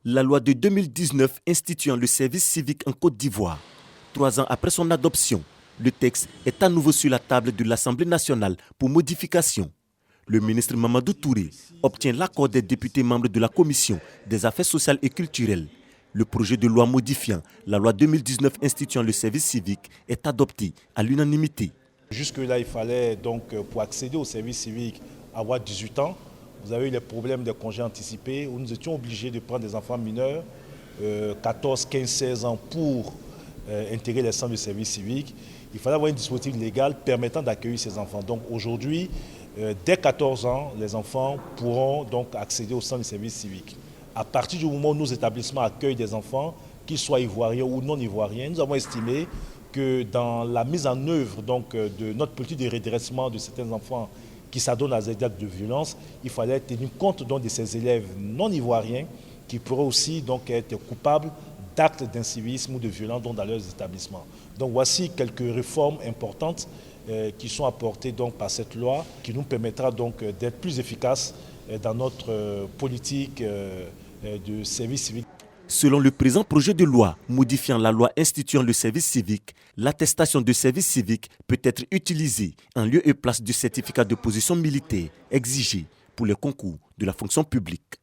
La loi de 2019 instituant le service civique en Côte d'Ivoire. 3 ans après son adoption, le texte est à nouveau sur la table de l'Assemblée nationale pour modification. Le ministre Mamadou Touré obtient l'accord des députés membres de la Commission des affaires sociales et culturelles. Le projet de loi modifiant la loi 2019 instituant le service civique est adopté à l'unanimité. Jusque-là, il fallait donc, pour accéder au service civique, avoir 18 ans. Vous avez eu les problèmes de congés anticipés où nous étions obligés de prendre des enfants mineurs, 14, 15, 16 ans pour intégrer les centres de service civique. Il fallait avoir un dispositif légal permettant d'accueillir ces enfants. Donc aujourd'hui, dès 14 ans, les enfants pourront donc accéder au centre de service civique. À partir du moment où nos établissements accueillent des enfants, qu'ils soient ivoiriens ou non ivoiriens, nous avons estimé que dans la mise en œuvre donc, de notre politique de redressement de certains enfants qui s'adonnent à des actes de violence, il fallait tenir compte donc, de ces élèves non ivoiriens qui pourraient aussi donc, être coupables d'actes d'incivisme ou de violence dans leurs établissements. Donc voici quelques réformes importantes qui sont apportées donc, par cette loi qui nous permettra donc d'être plus efficaces dans notre politique de service civique. Selon le présent projet de loi modifiant la loi instituant le service civique, l'attestation de service civique peut être utilisée en lieu et place du certificat de position militaire exigé pour les concours de la fonction publique.